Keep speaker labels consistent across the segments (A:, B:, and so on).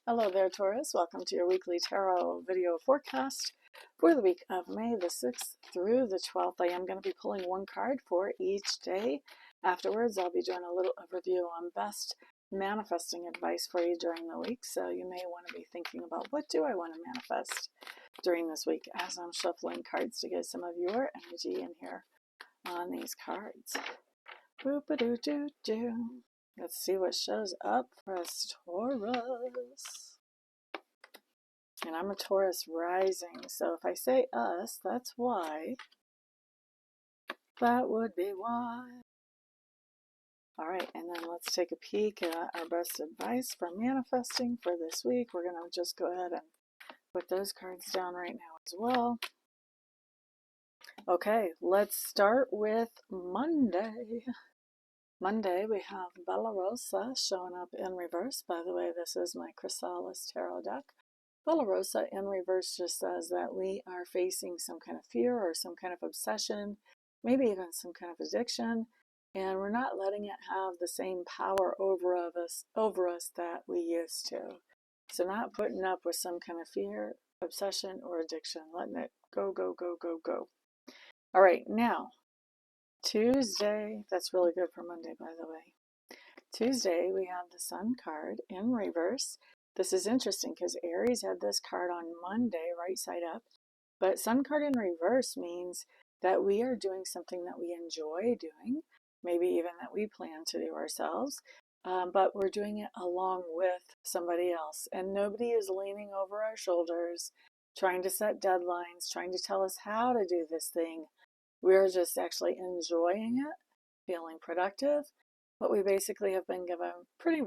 A: Hello there, Taurus. Welcome to your weekly tarot video forecast for the week of May the 6th through the 12th. I am going to be pulling one card for each day. Afterwards, I'll be doing a little overview on best manifesting advice for you during the week. So you may want to be thinking about what do I want to manifest during this week as I'm shuffling cards to get some of your energy in here on these cards. Boop-a-doo-doo-doo. Let's see what shows up for us, Taurus. And I'm a Taurus rising, so if I say us, that's why. That would be why. All right, and then let's take a peek at our best advice for manifesting for this week. We're going to just go ahead and put those cards down right now as well. Okay, let's start with Monday. Monday, we have Bella Rosa showing up in reverse. By the way, this is my Chrysalis Tarot deck. Bella Rosa in reverse just says that we are facing some kind of fear or some kind of obsession, maybe even some kind of addiction, and we're not letting it have the same power over us that we used to. So not putting up with some kind of fear, obsession, or addiction, letting it go, go, go, go, go. All right, now, Tuesday, that's really good for Monday, by the way. Tuesday, we have the Sun card in reverse. This is interesting because Aries had this card on Monday, right side up. But Sun card in reverse means that we are doing something that we enjoy doing, maybe even that we plan to do ourselves, but we're doing it along with somebody else. And nobody is leaning over our shoulders, trying to set deadlines, trying to tell us how to do this thing. We're just actually enjoying it, feeling productive, but we basically have been given pretty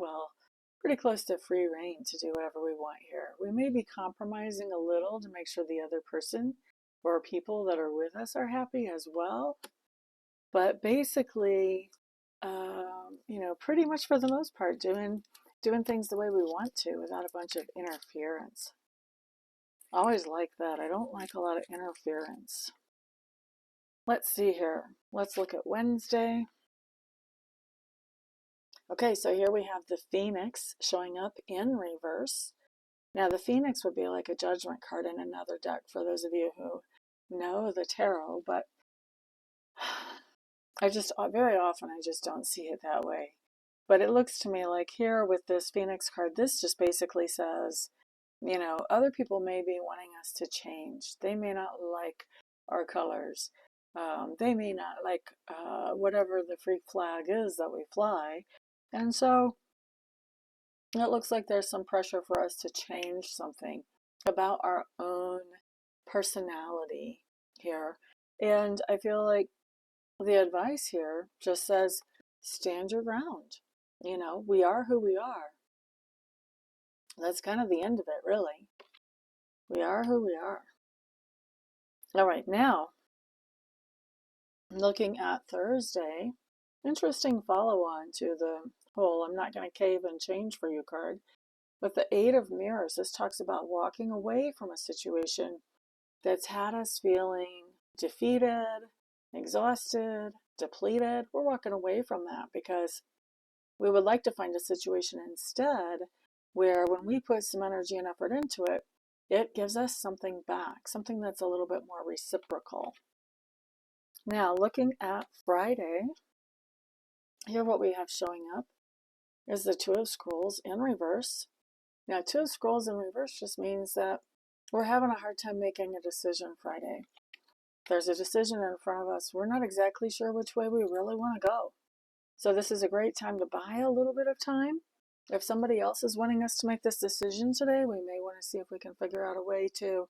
A: close to free reign to do whatever we want here. We may be compromising a little to make sure the other person or people that are with us are happy as well, but basically, pretty much for the most part, doing things the way we want to without a bunch of interference. I always like that. I don't like a lot of interference. Let's see here. Let's look at Wednesday. Okay, so here we have the Phoenix showing up in reverse. Now, the Phoenix would be like a judgment card in another deck for those of you who know the tarot, but very often I just don't see it that way. But it looks to me like here with this Phoenix card, this just basically says, other people may be wanting us to change. They may not like our colors. They may not like whatever the freak flag is that we fly. And so it looks like there's some pressure for us to change something about our own personality here. And I feel like the advice here just says, stand your ground. We are who we are. That's kind of the end of it, really. We are who we are. All right, now, looking at Thursday, interesting follow-on to the whole I'm not going to cave and change for you card. With the Eight of Mirrors, this talks about walking away from a situation that's had us feeling defeated, exhausted, depleted. We're walking away from that because we would like to find a situation instead where when we put some energy and effort into it, it gives us something back, something that's a little bit more reciprocal. Now, looking at Friday, here what we have showing up is the Two of Scrolls in reverse. Now, Two of Scrolls in reverse just means that we're having a hard time making a decision Friday. There's a decision in front of us. We're not exactly sure which way we really want to go. So this is a great time to buy a little bit of time. If somebody else is wanting us to make this decision today, we may want to see if we can figure out a way to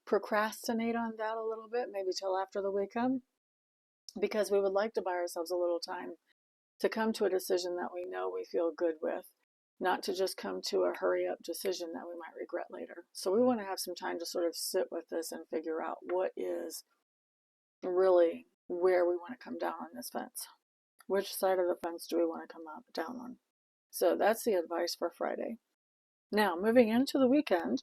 A: procrastinate on that a little bit, maybe till after the weekend, because we would like to buy ourselves a little time to come to a decision that we know we feel good with, not to just come to a hurry-up decision that we might regret later. So we want to have some time to sort of sit with this and figure out what is really where we want to come down on this fence. Which side of the fence do we want to come up down on? So that's the advice for Friday. Now, moving into the weekend,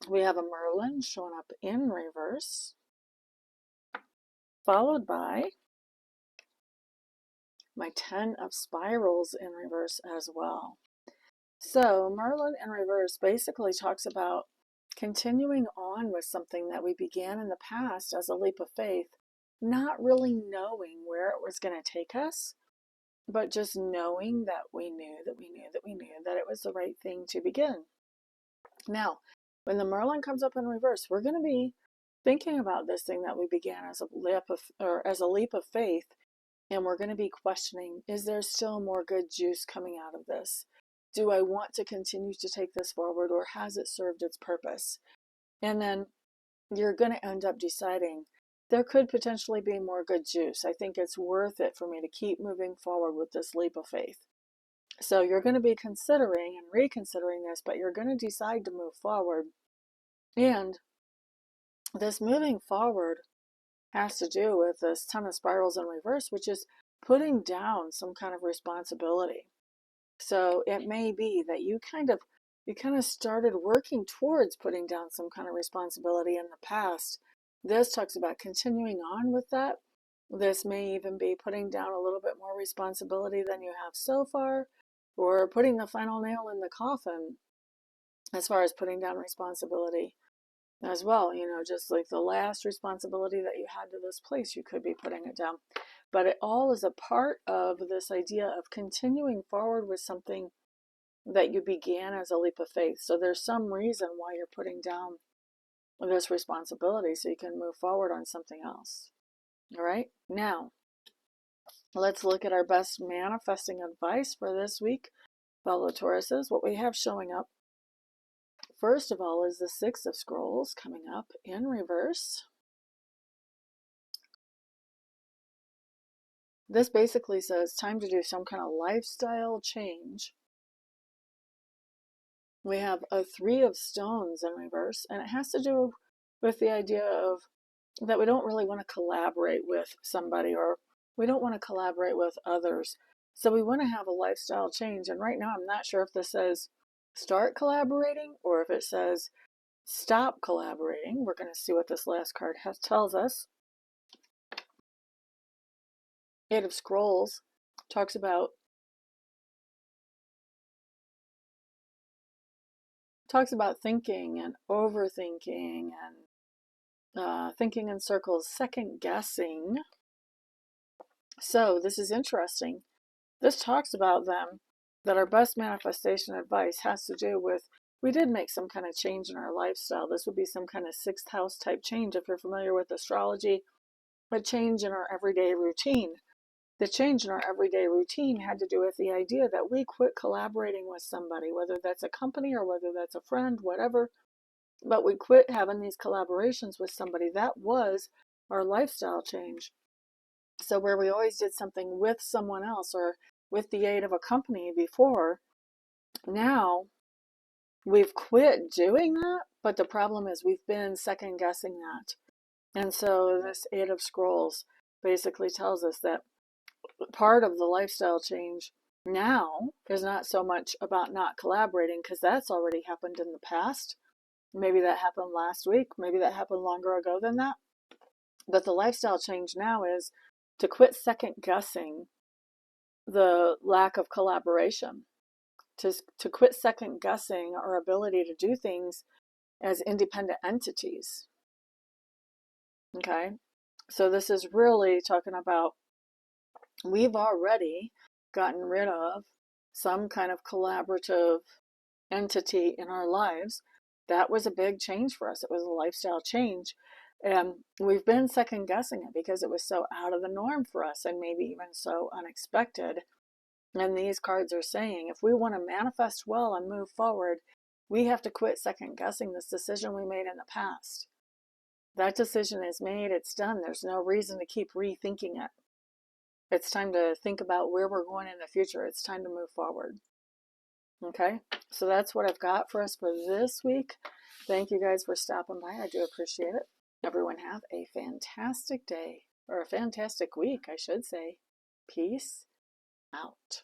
A: we have a Merlin showing up in reverse, followed by my 10 of spirals in reverse as well. So Merlin in reverse basically talks about continuing on with something that we began in the past as a leap of faith, not really knowing where it was going to take us, but just knowing that we knew that it was the right thing to begin. Now, when the Merlin comes up in reverse, we're going to be thinking about this thing that we began as a leap of faith, and we're going to be questioning, is there still more good juice coming out of this? Do I want to continue to take this forward, or has it served its purpose? And then you're going to end up deciding there could potentially be more good juice. I think it's worth it for me to keep moving forward with this leap of faith. So you're going to be considering and reconsidering this, but you're going to decide to move forward. And this moving forward has to do with this 10 of spirals in reverse, which is putting down some kind of responsibility. So it may be that you kind of started working towards putting down some kind of responsibility in the past. This talks about continuing on with that. This may even be putting down a little bit more responsibility than you have so far, or putting the final nail in the coffin as far as putting down responsibility as well. Just like the last responsibility that you had to this place, you could be putting it down. But it all is a part of this idea of continuing forward with something that you began as a leap of faith. So there's some reason why you're putting down this responsibility so you can move forward on something else. All right, now let's look at our best manifesting advice for this week, fellow Tauruses. What we have showing up, first of all, is the 6 of Scrolls coming up in reverse. This basically says time to do some kind of lifestyle change. We have a 3 of Stones in reverse, and it has to do with the idea of that we don't really want to collaborate with somebody, or we don't want to collaborate with others. So we want to have a lifestyle change. And right now, I'm not sure if this says start collaborating or if it says stop collaborating. We're going to see what this last card tells us. 8 of Scrolls talks about thinking and overthinking and thinking in circles, second guessing. So this is interesting. This talks about that our best manifestation advice has to do with, we did make some kind of change in our lifestyle. This would be some kind of 6th house type change if you're familiar with astrology, a change in our everyday routine. The change in our everyday routine had to do with the idea that we quit collaborating with somebody, whether that's a company or whether that's a friend, whatever. But we quit having these collaborations with somebody. That was our lifestyle change. So where we always did something with someone else or with the aid of a company before, now we've quit doing that. But the problem is we've been second guessing that. And so this 8 of Scrolls basically tells us that part of the lifestyle change now is not so much about not collaborating, because that's already happened in the past. Maybe that happened last week. Maybe that happened longer ago than that. But the lifestyle change now is to quit second guessing the lack of collaboration, to quit second guessing our ability to do things as independent entities. Okay, so this is really talking about we've already gotten rid of some kind of collaborative entity in our lives. That was a big change for us. It was a lifestyle change. And we've been second guessing it because it was so out of the norm for us and maybe even so unexpected. And these cards are saying if we want to manifest well and move forward, we have to quit second guessing this decision we made in the past. That decision is made, it's done. There's no reason to keep rethinking it. It's time to think about where we're going in the future. It's time to move forward. Okay, so that's what I've got for us for this week. Thank you guys for stopping by. I do appreciate it. Everyone have a fantastic day, or a fantastic week, I should say. Peace out.